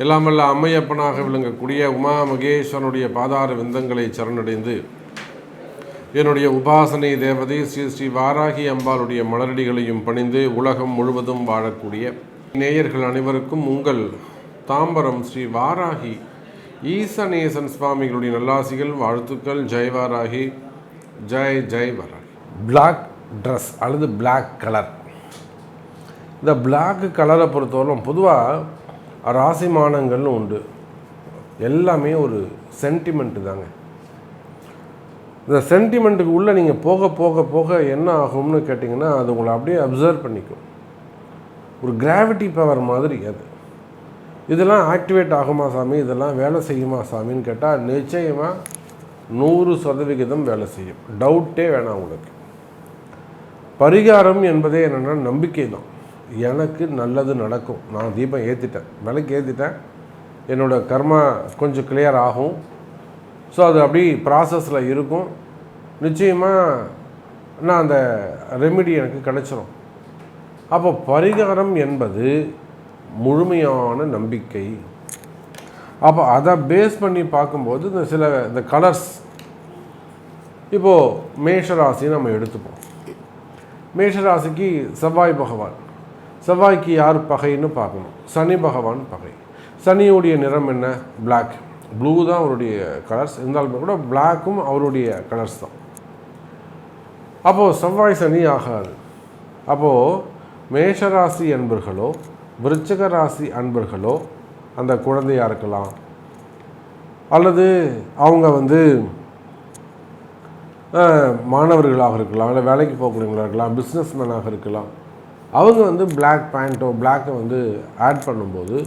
எல்லாமல்ல அம்மையப்பனாக விளங்கக்கூடிய உமா மகேஸ்வரனுடைய பாதார விந்தங்களை சரணடைந்து என்னுடைய உபாசனை தேவதை ஸ்ரீ ஸ்ரீ வாராகி அம்பாளுடைய மலரடிகளையும் பணிந்து உலகம் முழுவதும் வாழக்கூடிய நேயர்கள் அனைவருக்கும் உங்கள் தாம்பரம் ஸ்ரீ வாராகி ஈசநேசன் சுவாமிகளுடைய நல்லாசிகள், வாழ்த்துக்கள். ஜெய் வாராகி, ஜெய் ஜெய் வாராகி. பிளாக் ட்ரெஸ் அல்லது பிளாக் கலர். இந்த பிளாக் கலரை பொறுத்தவரைக்கும் பொதுவாக ராசிமானங்கள்னு உண்டு. எல்லாமே ஒரு சென்டிமெண்ட்டு தாங்க. இந்த சென்டிமெண்ட்டுக்கு உள்ளே நீங்கள் போக போக போக என்ன ஆகும்னு கேட்டிங்கன்னா, அது உங்களை அப்படியே அப்சர்வ் பண்ணிக்கும். ஒரு கிராவிட்டி பவர் மாதிரி அது. இதெல்லாம் ஆக்டிவேட் ஆகுமா சாமி, இதெல்லாம் வேலை செய்யுமா சாமின்னு கேட்டால் நிச்சயமாக 100% வேலை செய்யும். டவுட்டே வேணாம் உங்களுக்கு. பரிகாரம் என்பதே என்னென்னா நம்பிக்கை தான். எனக்கு நல்லது நடக்கும். நான் தீபம் ஏற்றிட்டேன், விளக்கு ஏற்றிட்டேன், என்னோடய கர்மா கொஞ்சம் கிளியர் ஆகும். ஸோ அது அப்படி ப்ராசஸில் இருக்கும். நிச்சயமாக நான் அந்த ரெமிடி எனக்கு கிடச்சிரும். அப்போ பரிகாரம் என்பது முழுமையான நம்பிக்கை. அப்போ அதை பேஸ் பண்ணி பார்க்கும்போது இந்த கலர்ஸ், இப்போது மேஷராசி நம்ம எடுத்துப்போம். மேஷராசிக்கு செவ்வாய் பகவான், செவ்வாய்க்கு யார் பகைன்னு பார்க்கணும். சனி பகவான் பகை. சனியுடைய நிறம் என்ன? பிளாக். ப்ளூ தான் அவருடைய கலர்ஸ். இருந்தாலுமே கூட பிளாக்கும் அவருடைய கலர்ஸ் தான். அப்போது செவ்வாய் சனி ஆகாது. அப்போது மேஷராசி அன்பர்களோ விருச்சிக ராசி அன்பர்களோ அந்த குழந்தையாக இருக்கலாம், அல்லது அவங்க மாணவர்களாக இருக்கலாம், இல்லை வேலைக்கு போகக்கூடியவங்களாக இருக்கலாம், பிஸ்னஸ் மேனாக இருக்கலாம். அவங்க பிளாக் பேண்ட்டோ பிளாக்கை ஆட் பண்ணும்போது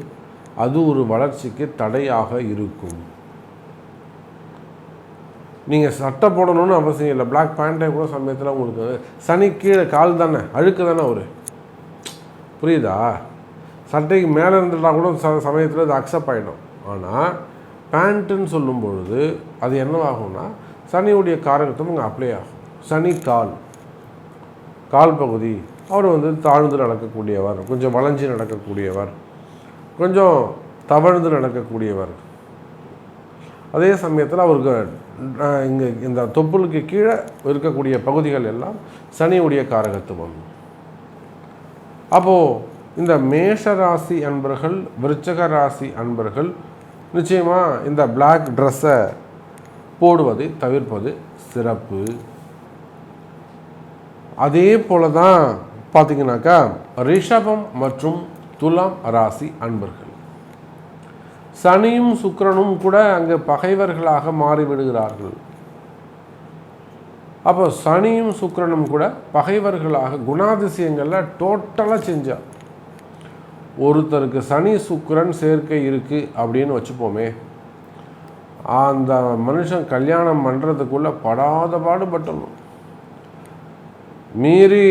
அது ஒரு வளர்ச்சிக்கு தடையாக இருக்கும். நீங்கள் சட்டை போடணும்னு அவசியம் இல்லை. பிளாக் பேண்ட்டை கூட சமயத்தில் உங்களுக்கு சனி கீழே கால் தானே, அழுக்கு தானே ஒரு, புரியுதா? சட்டைக்கு மேலே இருந்துட்டா கூட சமயத்தில் அது அக்செப்ட் ஆகிடும். ஆனால் பேண்ட்டுன்னு சொல்லும் பொழுது அது என்னவாகும்னா சனியுடைய காரகத்துவம் இங்கே அப்ளை ஆகும். சனி கால் பகுதி அவர் தாழ்ந்து நடக்கக்கூடியவர், கொஞ்சம் வளைஞ்சி நடக்கக்கூடியவர், கொஞ்சம் தவழ்ந்து நடக்கக்கூடியவர். அதே சமயத்தில் அவருக்கு இங்கே இந்த தொப்புளுக்கு கீழே இருக்கக்கூடிய பகுதிகள் எல்லாம் சனியுடைய காரகத்துவம். அப்போது இந்த மேஷராசி அன்பர்கள், விருச்சிக ராசி அன்பர்கள் நிச்சயமாக இந்த பிளாக் ட்ரெஸ்ஸை போடுவதை தவிர்ப்பது சிறப்பு. அதே போல தான் பார்த்தீங்கன்னாக்கா ரிஷபம் மற்றும் துலாம் ராசி அன்பர்கள், சனியும் சுக்கிரனும் கூட அங்கே பகைவர்களாக மாறிவிடுகிறார்கள். அப்போ சனியும் சுக்கிரனும் கூட பகைவர்களாக குணாதிசயங்களில் டோட்டலாக செஞ்சார். ஒருத்தருக்கு சனி சுக்கிரன் சேர்க்கை இருக்குது அப்படின்னு வச்சுப்போமே, அந்த மனுஷன் கல்யாணம் பண்ணுறதுக்குள்ளே படாத பாடுபட்டணும். மீறி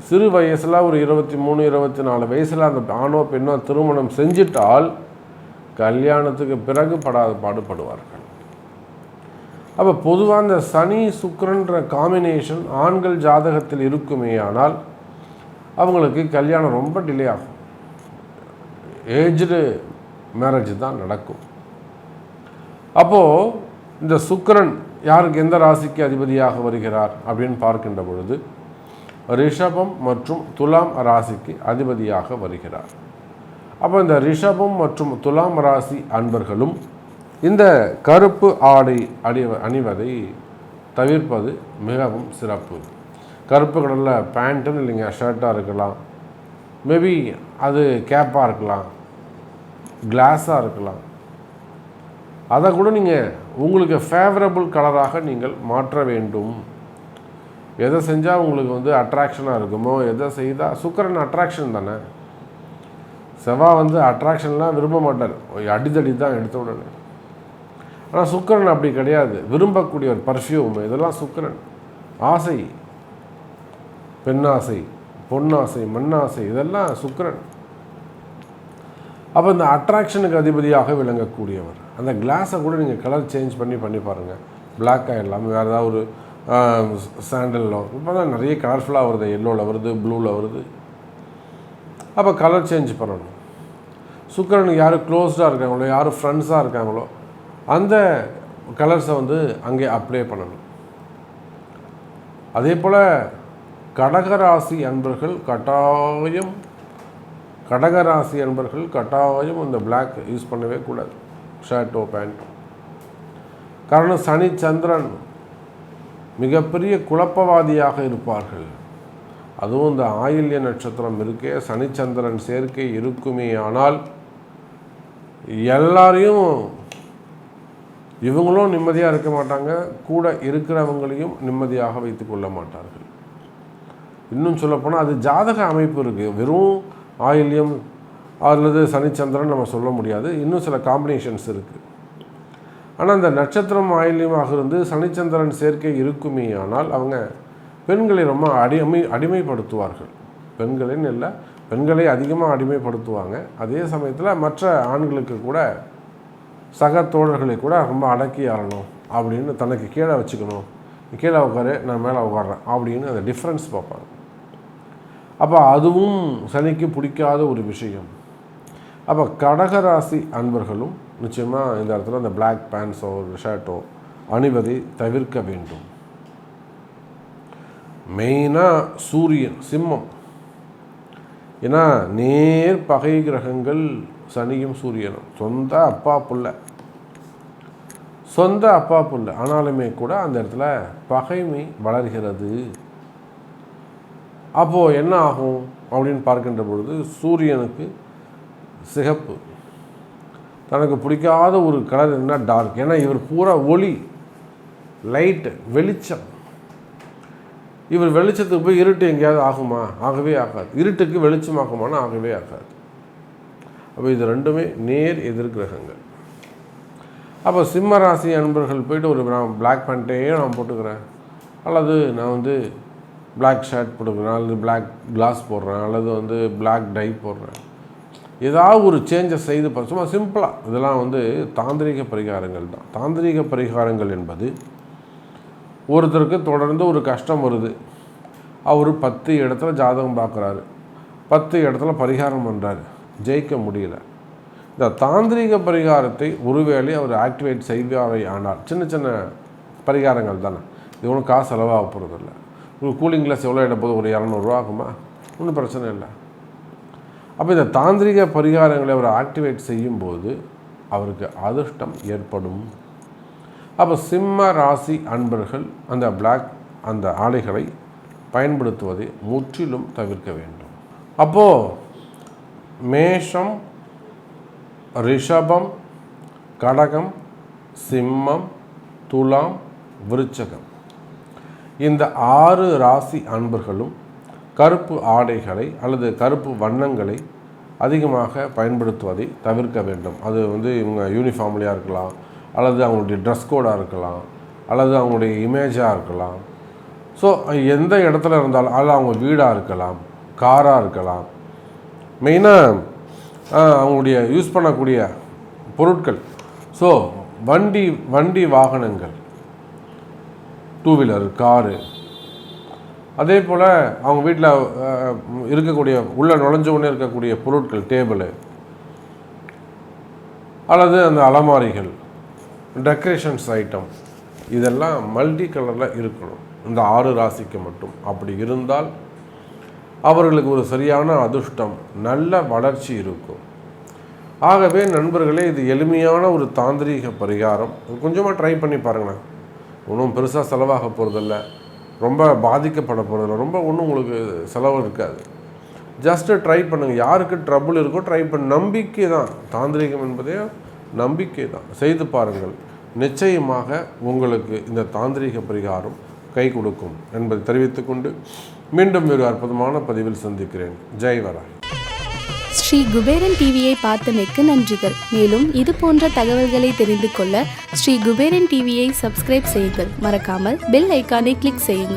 சிறு வயசில் ஒரு 23, 24 வயசில் அந்த ஆணோ பெண்ணோ திருமணம் செஞ்சிட்டால் கல்யாணத்துக்கு பிறகு படாத பாடுபடுவார்கள். அப்போ பொதுவாக இந்த சனி சுக்கிரன்ற காம்பினேஷன் ஆண்கள் ஜாதகத்தில் இருக்குமே, ஆனால் அவங்களுக்கு கல்யாணம் ரொம்ப டிலே ஆகும். ஏஜ்டு மேரேஜ் தான் நடக்கும். அப்போது இந்த சுக்கிரன் யாருக்கு, எந்த ராசிக்கு அதிபதியாக வருகிறார் அப்படின்னு பார்க்கின்ற பொழுது ரிஷபம் மற்றும் துலாம் ராசிக்கு அதிபதியாக வருகிறார். அப்போ இந்த ரிஷபம் மற்றும் துலாம் ராசி அன்பர்களும் இந்த கருப்பு ஆடை அணிவதை தவிர்ப்பது மிகவும் சிறப்பு. கருப்பு கலரில் பேண்ட்டுன்னு இல்லைங்க, ஷர்ட்டாக இருக்கலாம், மேபி அது கேப்பாக இருக்கலாம், கிளாஸாக இருக்கலாம். அதை கூட நீங்கள் உங்களுக்கு ஃபேவரபிள் கலராக நீங்கள் மாற்ற வேண்டும். எதை செஞ்சால் உங்களுக்கு அட்ராக்ஷனாக இருக்குமோ, எதை செய்தால் சுக்கிரன் அட்ராக்ஷன் தானே. செவ்வாய் அட்ராக்ஷன்லாம் விரும்ப மாட்டார், அடிதடி தான் எடுத்த உடனே. ஆனால் சுக்கிரன் அப்படி கிடையாது, விரும்பக்கூடிய ஒரு பர்ஃப்யூம், இதெல்லாம் சுக்கிரன். ஆசை, பெண்ணாசை, பொன்னாசை, மண்ணாசை, இதெல்லாம் சுக்கிரன். அப்போ இந்த அட்ராக்ஷனுக்கு அதிபதியாக விளங்கக்கூடியவர். அந்த கிளாஸை கூட நீங்கள் கலர் சேஞ்ச் பண்ணி பாருங்கள், பிளாக்காக இல்லாமல் வேறு ஏதாவது ஒரு சாண்டலில் இப்போ தான் நிறைய கலர்ஃபுல்லாக வருது, எல்லோவில் வருது, ப்ளூவில் வருது. அப்போ கலர் சேஞ்ச் பண்ணணும். சுக்கிரனுக்கு யார் க்ளோஸ்டாக இருக்காங்களோ, யார் ஃப்ரெண்ட்ஸாக இருக்காங்களோ அந்த கலர்ஸை வந்து அங்கே அப்ளை பண்ணணும். அதே போல் கடகராசி அன்பர்கள் கட்டாயம் இந்த பிளாக் யூஸ் பண்ணவே கூடாது, ஷர்ட்டோ பேண்ட்டோ. காரணம் சனி சந்திரன் மிகப்பெரிய குழப்பவாதியாக இருப்பார்கள். அதுவும் இந்த ஆயில்ய நட்சத்திரம் இருக்கே, சனிச்சந்திரன் சேர்க்கை இருக்குமே ஆனால் எல்லாரையும் இவங்களும் நிம்மதியாக இருக்க மாட்டாங்க, கூட இருக்கிறவங்களையும் நிம்மதியாக வைத்து கொள்ள மாட்டார்கள். இன்னும் சொல்லப்போனால் அது ஜாதக அமைப்பு இருக்குது. வெறும் ஆயில்யம் அல்லது சனிச்சந்திரன் நம்ம சொல்ல முடியாது, இன்னும் சில காம்பினேஷன்ஸ் இருக்குது. ஆனால் அந்த நட்சத்திரம் ஆயில்யமாக இருந்து சனிச்சந்திரன் சேர்க்கை இருக்குமே ஆனால் அவங்க பெண்களை ரொம்ப அடிமைப்படுத்துவார்கள். பெண்களின்னு இல்லை, பெண்களை அதிகமாக அடிமைப்படுத்துவாங்க. அதே சமயத்தில் மற்ற ஆண்களுக்கு கூட, சக தோழர்களை கூட ரொம்ப அடக்கி ஆளணும் அப்படின்னு, தனக்கு கீழே வச்சுக்கணும், கீழே உட்காரு நான் மேலே உட்கார்றேன் அப்படின்னு அந்த டிஃப்ரென்ஸ் பார்ப்பாங்க. அப்போ அதுவும் சனிக்கு பிடிக்காத ஒரு விஷயம். அப்போ கடகராசி அன்பர்களும் நிச்சயமாக இந்த இடத்துல அந்த பிளாக் பேண்ட்ஸோ ஷர்ட்டோ அணிவதை தவிர்க்க வேண்டும். மெயினாக சூரியன் சிம்மம், ஏன்னா நேர் பகை கிரகங்கள் சனியும் சூரியனும், சொந்த அப்பா புள்ள ஆனாலுமே கூட அந்த இடத்துல பகைமை வளர்கிறது. அப்போது என்ன ஆகும் அப்படின்னு பார்க்கின்ற பொழுது சூரியனுக்கு சிகப்பு, தனக்கு பிடிக்காத ஒரு கலர் என்ன டார்க். ஏன்னா இவர் பூரா ஒளி, லைட்டு, வெளிச்சம். இவர் வெளிச்சத்துக்கு போய் இருட்டு எங்கேயாவது ஆகுமா? ஆகவே ஆகாது. இருட்டுக்கு வெளிச்சமாகுமானா ஆகவே ஆகாது. அப்போ இது ரெண்டுமே நேர் எதிர்கிரகங்கள். அப்போ சிம்ம ராசி அன்பர்கள் போய்ட்டு ஒரு நான் பிளாக் பேண்ட்டே நான் போட்டுக்கிறேன், அல்லது நான் வந்து பிளாக் ஷர்ட் போட்டுக்கிறேன், அல்லது பிளாக் கிளாஸ் போடுறேன், அல்லது வந்து பிளாக் டை போடுறேன், ஏதாவது ஒரு சேஞ்சை செய்து சும்மா சிம்பிளாக. இதெல்லாம் வந்து தாந்திரிக பரிகாரங்கள் தான். தாந்திரிக பரிகாரங்கள் என்பது ஒருத்தருக்கு தொடர்ந்து ஒரு கஷ்டம் வருது, அவர் 10 இடத்துல ஜாதகம் பார்க்குறாரு, 10 இடத்துல பரிகாரம் பண்ணுறாரு, ஜெயிக்க முடியல. இந்த தாந்திரிக பரிகாரத்தை ஒருவேளை அவர் ஆக்டிவேட் செய்வாரை ஆனால், சின்ன பரிகாரங்கள் தானே, இது ஒன்றும் காசு செலவாக போகிறதில்ல. ஒரு கூலிங் கிளாஸ் எவ்வளோ இட போது ஒரு 200 ரூபா ஆகுமா? ஒன்றும் பிரச்சனை இல்லை. அப்போ இந்த தாந்திரிக பரிகாரங்களை அவர் ஆக்டிவேட் செய்யும்போது அவருக்கு அதிர்ஷ்டம் ஏற்படும். அப்போ சிம்ம ராசி அன்பர்கள் அந்த பிளாக் அந்த ஆடைகளை பயன்படுத்துவதை முற்றிலும் தவிர்க்க வேண்டும். அப்போது மேஷம், ரிஷபம், கடகம், சிம்மம், துலாம், விருச்சகம் இந்த 6 ராசி அன்பர்களும் கருப்பு ஆடைகளை அல்லது கருப்பு வண்ணங்களை அதிகமாக பயன்படுத்துவதை தவிர்க்க வேண்டும். அது வந்து இவங்க யூனிஃபார்ம்லையாக இருக்கலாம், அல்லது அவங்களுடைய ட்ரெஸ் கோடாக இருக்கலாம், அல்லது அவங்களுடைய இமேஜாக இருக்கலாம். ஸோ எந்த இடத்துல இருந்தாலும், அல்லது அவங்க வீடாக இருக்கலாம், காராக இருக்கலாம், மெயினாக அவங்களுடைய யூஸ் பண்ணக்கூடிய பொருட்கள். ஸோ வண்டி வாகனங்கள், 2 வீலர், காரு, அதே போல் அவங்க வீட்டில் இருக்கக்கூடிய உள்ள நுழைஞ்சவுடனே இருக்கக்கூடிய பொருட்கள், டேபிள் அல்லது அந்த அலமாரிகள், டெக்கரேஷன்ஸ் ஐட்டம், இதெல்லாம் மல்டி கலரில் இருக்கணும் இந்த 6 ராசிக்கு மட்டும். அப்படி இருந்தால் அவர்களுக்கு ஒரு சரியான அதிர்ஷ்டம், நல்ல வளர்ச்சி இருக்கும். ஆகவே நண்பர்களே, இது எளிமையான ஒரு தாந்திரீக பரிகாரம். கொஞ்சமாக ட்ரை பண்ணி பாருங்களேன். ஒன்றும் பெருசாக செலவாக போகிறதில்ல, ரொம்ப பாதிக்கப்பட போகிறதில்ல, ரொம்ப ஒன்றும் உங்களுக்கு செலவு இருக்காது. ஜஸ்ட்டு ட்ரை பண்ணுங்கள். யாருக்கு ட்ரபுள் இருக்கோ ட்ரை பண்ண. நம்பிக்கை தான் தாந்திரிகம் என்பதே, நம்பிக்கை தான். செய்து பாருங்கள், நிச்சயமாக உங்களுக்கு இந்த தாந்திரிக பரிகாரம் கை கொடுக்கும் என்பதை தெரிவித்துக்கொண்டு மீண்டும் ஒரு அற்புதமான பதிவில் சந்திக்கிறேன். ஜெய் வராய். ஸ்ரீ குபேரன் டிவியை பார்த்தமைக்கு நன்றிகள். மேலும் இது போன்ற தகவல்களை தெரிந்து கொள்ள ஸ்ரீ குபேரன் டிவியை சப்ஸ்கிரைப் செய்யுங்கள். மறக்காமல் பெல் ஐக்கானை கிளிக் செய்யுங்கள்.